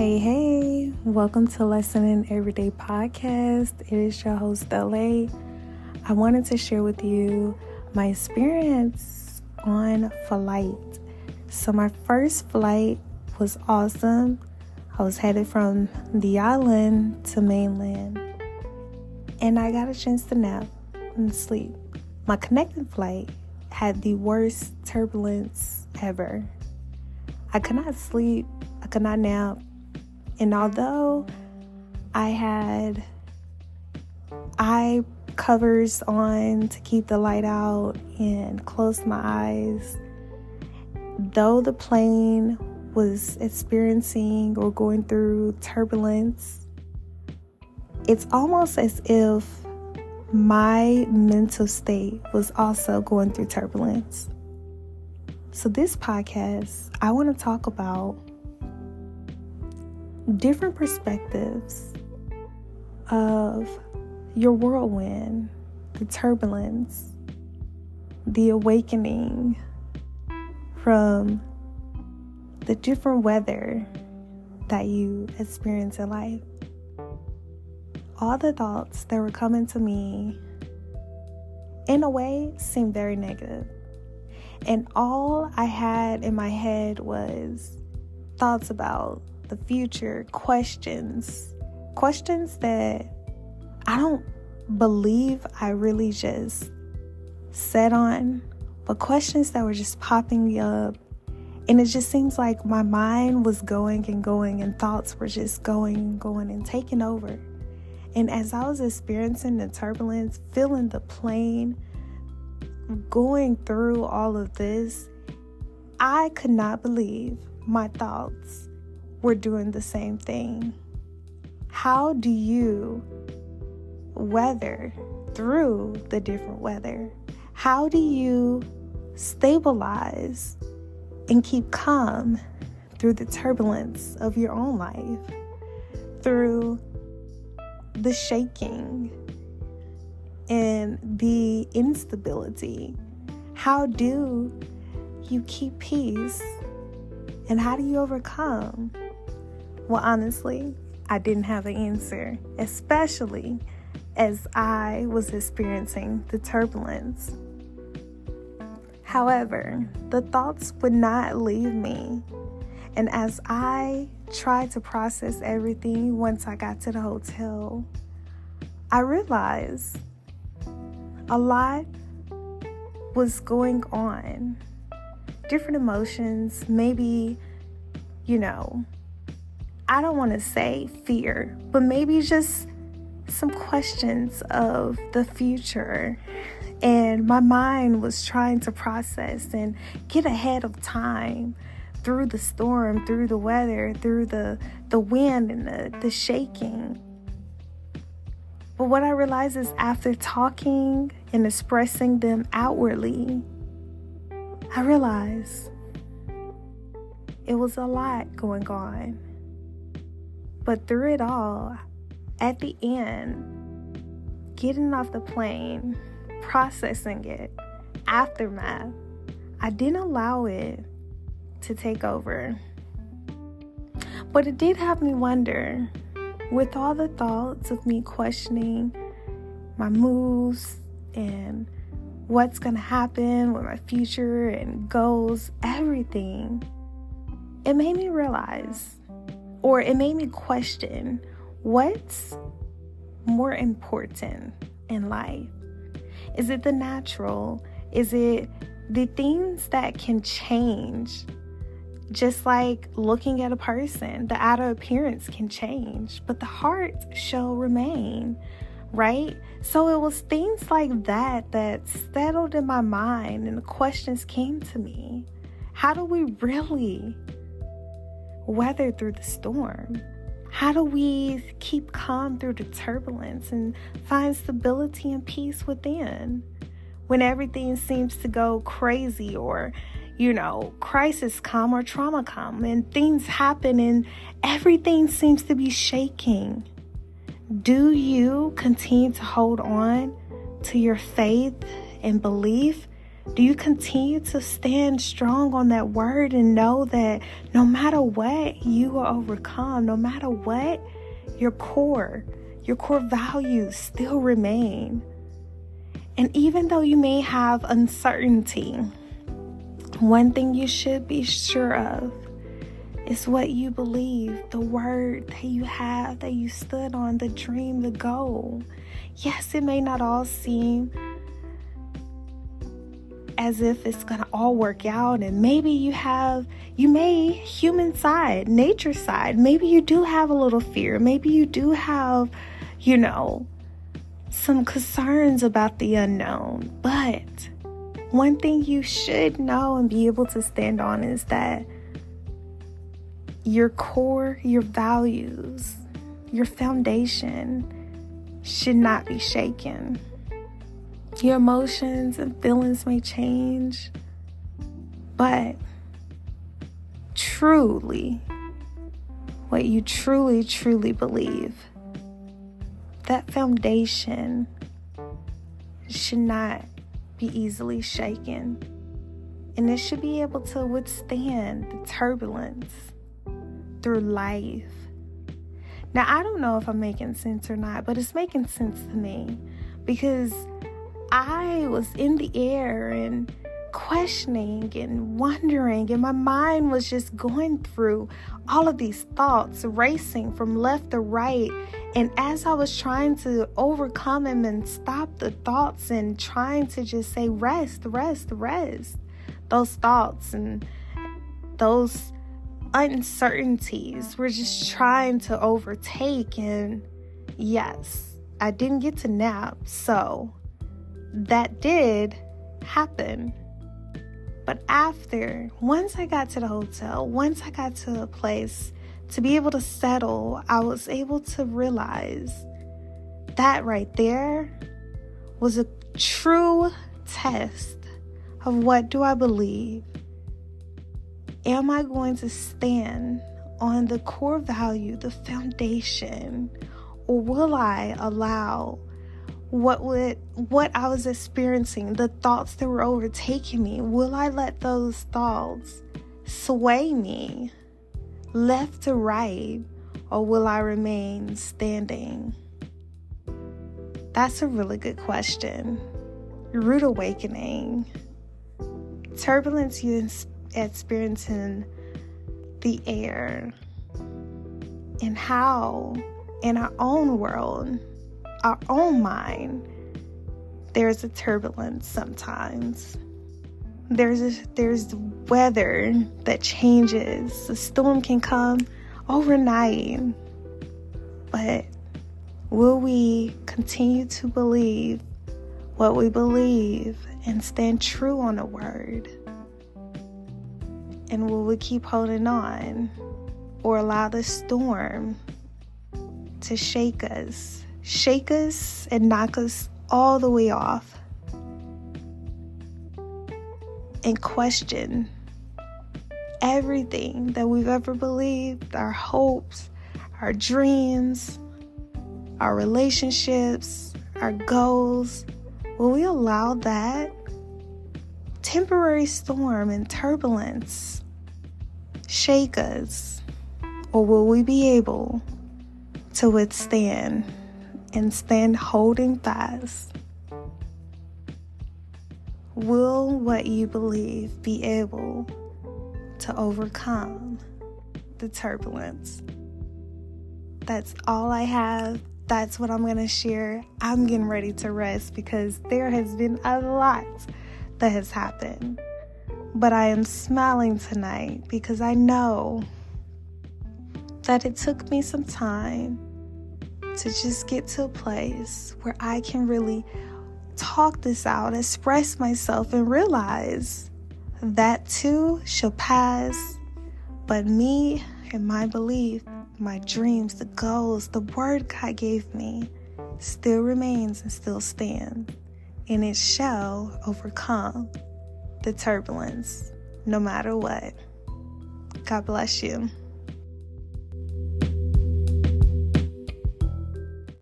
Hey, welcome to Lesson in Everyday Podcast. It is your host, LA. I wanted to share with you my experience on flight. So my first flight was awesome. I was headed from the island to mainland, and I got a chance to nap and sleep. My connecting flight had the worst turbulence ever. I could not sleep, I could not nap. And although I had eye covers on to keep the light out and closed my eyes, though the plane was experiencing or going through turbulence, it's almost as if my mental state was also going through turbulence. So this podcast, I want to talk about different perspectives of your whirlwind, the turbulence, the awakening from the different weather that you experience in life. All the thoughts that were coming to me, in a way, seemed very negative. And all I had in my head was thoughts about the future, questions that I don't believe I really just set on, but questions that were just popping up. And it just seems like my mind was going and going, and thoughts were just going and taking over. And as I was experiencing the turbulence, feeling the plane, going through all of this, I could not believe my thoughts were doing the same thing. How do you weather through the different weather? How do you stabilize and keep calm through the turbulence of your own life, through the shaking and the instability? How do you keep peace? And how do you overcome? Well, honestly, I didn't have an answer, especially as I was experiencing the turbulence. However, the thoughts would not leave me. And as I tried to process everything once I got to the hotel, I realized a lot was going on. Different emotions, maybe, I don't want to say fear, but maybe just some questions of the future. And my mind was trying to process and get ahead of time through the storm, through the weather, through the wind and the shaking. But what I realized is, after talking and expressing them outwardly, I realized it was a lot going on. But through it all, at the end, getting off the plane, processing it, aftermath, I didn't allow it to take over. But it did have me wonder, with all the thoughts of me questioning my moves and what's going to happen with my future and goals, everything, it made me realize, or it made me question, what's more important in life? Is it the natural? Is it the things that can change? Just like looking at a person, the outer appearance can change, but the heart shall remain, right? So it was things like that that settled in my mind, and the questions came to me. How do we really weather through the storm? How do we keep calm through the turbulence and find stability and peace within when everything seems to go crazy, or crisis come or trauma come and things happen and everything seems to be shaking? Do you continue to hold on to your faith and belief Do you continue to stand strong on that word and know that no matter what, you will overcome? No matter what, your core values still remain. And even though you may have uncertainty, one thing you should be sure of is what you believe, the word that you have, that you stood on, the dream, the goal. Yes, it may not all seem as if it's going to all work out, and maybe human side, nature side, maybe you do have a little fear, maybe you do have, some concerns about the unknown. But one thing you should know and be able to stand on is that your core, your values, your foundation should not be shaken. Your emotions and feelings may change, but truly, what you truly believe, that foundation should not be easily shaken. And it should be able to withstand the turbulence through life. Now, I don't know if I'm making sense or not, but it's making sense to me, because I was in the air and questioning and wondering, and my mind was just going through all of these thoughts, racing from left to right. And as I was trying to overcome them and stop the thoughts and trying to just say, rest, those thoughts and those uncertainties were just trying to overtake. And yes, I didn't get to nap, so that did happen. But once I got to the hotel, once I got to a place to be able to settle, I was able to realize that right there was a true test of what do I believe. Am I going to stand on the core value, the foundation, or will I allow what I was experiencing, the thoughts that were overtaking me, will I let those thoughts sway me left to right, or will I remain standing? That's a really good question. Rude awakening. Turbulence you experience in the air, and how in our own world, our own mind, there's a turbulence sometimes. There's weather that changes. A storm can come overnight. But will we continue to believe what we believe and stand true on the word? And will we keep holding on, or allow the storm to shake us and knock us all the way off and question everything that we've ever believed, our hopes, our dreams, our relationships, our goals? Will we allow that temporary storm and turbulence shake us, or will we be able to withstand and stand holding fast? Will what you believe be able to overcome the turbulence? That's all I have. That's what I'm going to share. I'm getting ready to rest because there has been a lot that has happened. But I am smiling tonight because I know that it took me some time to just get to a place where I can really talk this out, express myself, and realize that too shall pass. But me and my belief, my dreams, the goals, the word God gave me still remains and still stands. And it shall overcome the turbulence, no matter what. God bless you.